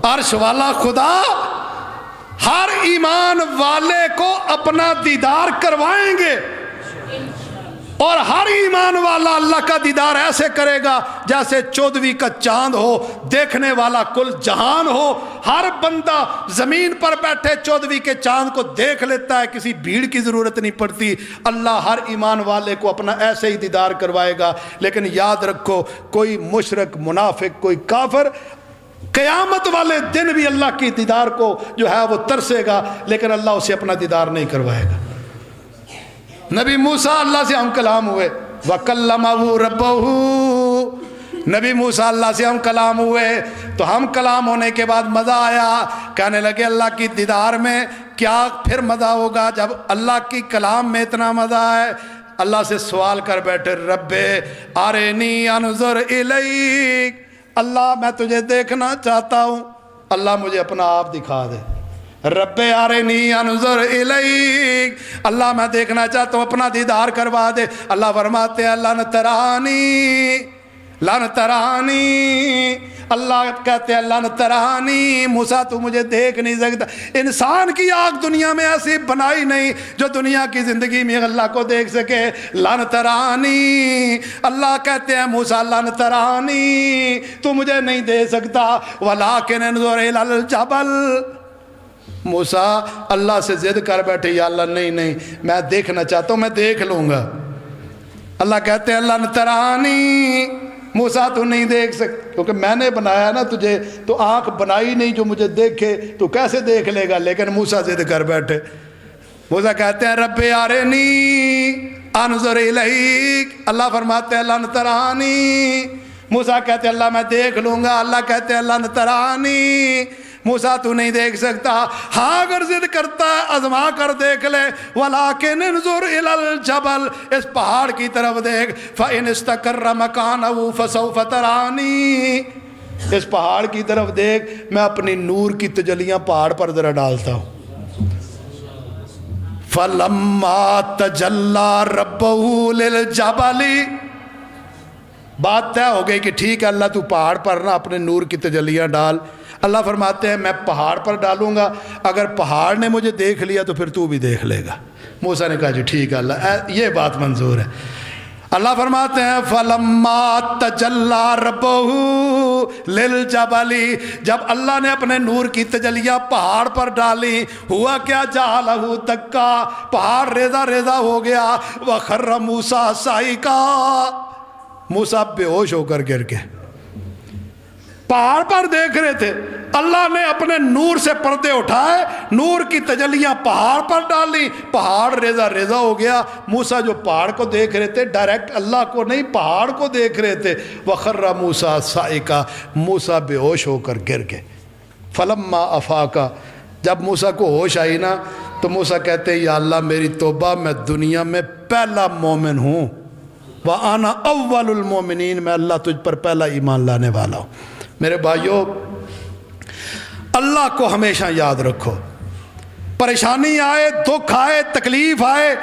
عرش والا خدا ہر ایمان والے کو اپنا دیدار کروائیں گے، اور ہر ایمان والا اللہ کا دیدار ایسے کرے گا جیسے 14ویں کا چاند ہو، دیکھنے والا کل جہان ہو۔ ہر بندہ زمین پر بیٹھے 14ویں کے چاند کو دیکھ لیتا ہے، کسی بھیڑ کی ضرورت نہیں پڑتی۔ اللہ ہر ایمان والے کو اپنا ایسے ہی دیدار کروائے گا۔ لیکن یاد رکھو، کوئی مشرک، منافق، کوئی کافر قیامت والے دن بھی اللہ کی دیدار کو جو ہے وہ ترسے گا، لیکن اللہ اسے اپنا دیدار نہیں کروائے گا۔ نبی موسیٰ اللہ سے ہم کلام ہوئے، وَكَلَّمَهُ رَبُّهُ، نبی موسیٰ اللہ سے ہم کلام ہوئے تو ہم کلام ہونے کے بعد مزہ آیا، کہنے لگے اللہ کی دیدار میں کیا پھر مزہ ہوگا جب اللہ کی کلام میں اتنا مزہ ہے۔ اللہ سے سوال کر بیٹھے، رب ارنی انظر الیک، اللہ میں تجھے دیکھنا چاہتا ہوں، اللہ مجھے اپنا آپ دکھا دے۔ رب ارنی انظر الیک، اللہ میں دیکھنا چاہتا ہوں، اپنا دیدار کروا دے۔ اللہ فرماتے ہیں لن ترانی، لن ترانی، اللہ کہتے ہیں لن ترانی، موسیٰ تو مجھے دیکھ نہیں سکتا۔ انسان کی آنکھ دنیا میں ایسی بنائی نہیں جو دنیا کی زندگی میں اللہ کو دیکھ سکے۔ لن ترانی، اللہ کہتے ہیں موسیٰ لن ترانی، تو مجھے نہیں دیکھ سکتا، ولکن انظر الی الجبل، موسیٰ اللہ سے ضد کر بیٹھے، یا اللہ نہیں نہیں میں دیکھنا چاہتا ہوں، میں دیکھ لوں گا۔ اللہ کہتے ہیں لن ترانی، موسیٰ تو نہیں دیکھ سکتا، کیونکہ میں نے بنایا نا تجھے، تو آنکھ بنائی نہیں جو مجھے دیکھے، تو کیسے دیکھ لے گا؟ لیکن موسیٰ ضد کر بیٹھے۔ موسیٰ کہتے ہیں رب ارنی انظر الیک، اللہ فرماتے ہیں لن ترانی، موسیٰ کہتے ہیں اللہ میں دیکھ لوں گا، اللہ کہتے ہیں لن ترانی، موسیٰ تو نہیں دیکھ سکتا۔ ہاں اگر ضد کرتا ہے آزما کر دیکھ لے، وَلَكِنْ انظر إِلَى الْجَبَلِ، اس پہاڑ کی طرف دیکھ، فَإِنِ اسْتَقَرَّ مَكَانَهُ فَسَوْفَ تَرَانِي، اس پہاڑ کی طرف دیکھ، میں اپنی نور کی تجلیاں پہاڑ پر ذرا ڈالتا ہوں۔ فَلَمَّا تَجَلَّى رَبُّهُ لِلْجَبَلِ، بات طے ہو گئی کہ ٹھیک ہے اللہ تو پہاڑ پر نہ اپنے نور کی تجلیاں ڈال۔ اللہ فرماتے ہیں میں پہاڑ پر ڈالوں گا، اگر پہاڑ نے مجھے دیکھ لیا تو پھر تو بھی دیکھ لے گا۔ موسیٰ نے کہا جی ٹھیک ہے اللہ، یہ بات منظور ہے۔ اللہ فرماتے ہیں فَلَمَّا تَجَلَّى رَبُّهُ لِلْجَبَلِ، جب اللہ نے اپنے نور کی تجلیاں پہاڑ پر ڈالی، ہوا کیا؟ جَعَلَهُ دَكًّا، پہاڑ ریزہ ریزہ ہو گیا، وَخَرَّ مُوسَىٰ صَعِقًا، موسیٰ بے ہوش ہو کر گر گئے۔ پہاڑ پر دیکھ رہے تھے، اللہ نے اپنے نور سے پردے اٹھائے، نور کی تجلیاں پہاڑ پر ڈالی، پہاڑ ریزہ ریزہ ہو گیا۔ موسیٰ جو پہاڑ کو دیکھ رہے تھے، ڈائریکٹ اللہ کو نہیں پہاڑ کو دیکھ رہے تھے۔ وَخَرَّ مُوسَىٰ صَعِقًا، موسیٰ بے ہوش ہو کر گر گئے۔ فَلَمَّا أَفَاقَ، جب موسیٰ کو ہوش آئی نا تو موسیٰ کہتے ہیں یا اللہ میری توبہ، میں دنیا میں پہلا مومن ہوں، وَأَنَا أَوَّلُ الْمُؤْمِنِينَ، میں اللہ تجھ پر پہلا ایمان لانے والا ہوں۔ میرے بھائیوں، اللہ کو ہمیشہ یاد رکھو، پریشانی آئے، دکھ آئے، تکلیف آئے،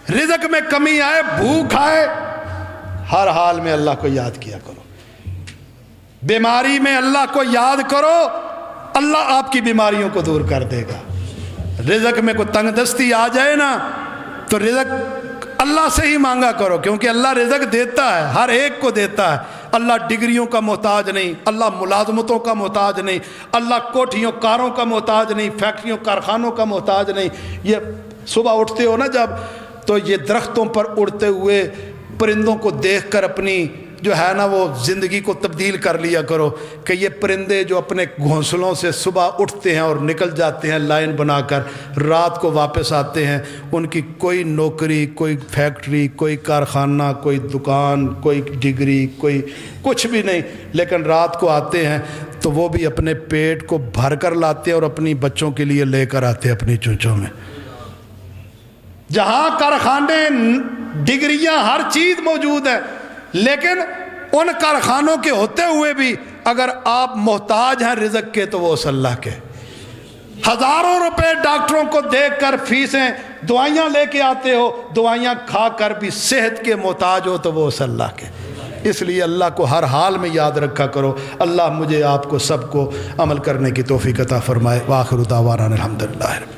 رزق میں کمی آئے، بھوک آئے، ہر حال میں اللہ کو یاد کیا کرو۔ بیماری میں اللہ کو یاد کرو، اللہ آپ کی بیماریوں کو دور کر دے گا۔ رزق میں کوئی تنگ دستی آ جائے نا تو رزق اللہ سے ہی مانگا کرو، کیونکہ اللہ رزق دیتا ہے، ہر ایک کو دیتا ہے۔ اللہ ڈگریوں کا محتاج نہیں، اللہ ملازمتوں کا محتاج نہیں، اللہ کوٹھیوں کاروں کا محتاج نہیں، فیکٹریوں کارخانوں کا محتاج نہیں۔ یہ صبح اٹھتے ہو نا جب، تو یہ درختوں پر اڑتے ہوئے پرندوں کو دیکھ کر اپنی جو ہے نا وہ زندگی کو تبدیل کر لیا کرو کہ یہ پرندے جو اپنے گھونسلوں سے صبح اٹھتے ہیں اور نکل جاتے ہیں لائن بنا کر، رات کو واپس آتے ہیں، ان کی کوئی نوکری، کوئی فیکٹری، کوئی کارخانہ، کوئی دکان، کوئی ڈگری، کوئی کچھ بھی نہیں، لیکن رات کو آتے ہیں تو وہ بھی اپنے پیٹ کو بھر کر لاتے ہیں اور اپنی بچوں کے لیے لے کر آتے ہیں اپنی چونچوں میں۔ جہاں کارخانے، ڈگریاں، ہر چیز موجود ہے، لیکن ان کارخانوں کے ہوتے ہوئے بھی اگر آپ محتاج ہیں رزق کے تو وہ اس اللہ کے۔ ہزاروں روپے ڈاکٹروں کو دے کر فیسیں، دوائیاں لے کے آتے ہو، دوائیاں کھا کر بھی صحت کے محتاج ہو تو وہ اس اللہ کے۔ اس لیے اللہ کو ہر حال میں یاد رکھا کرو۔ اللہ مجھے آپ کو سب کو عمل کرنے کی توفیق عطا فرمائے۔ وآخر دعوانا الحمدللہ۔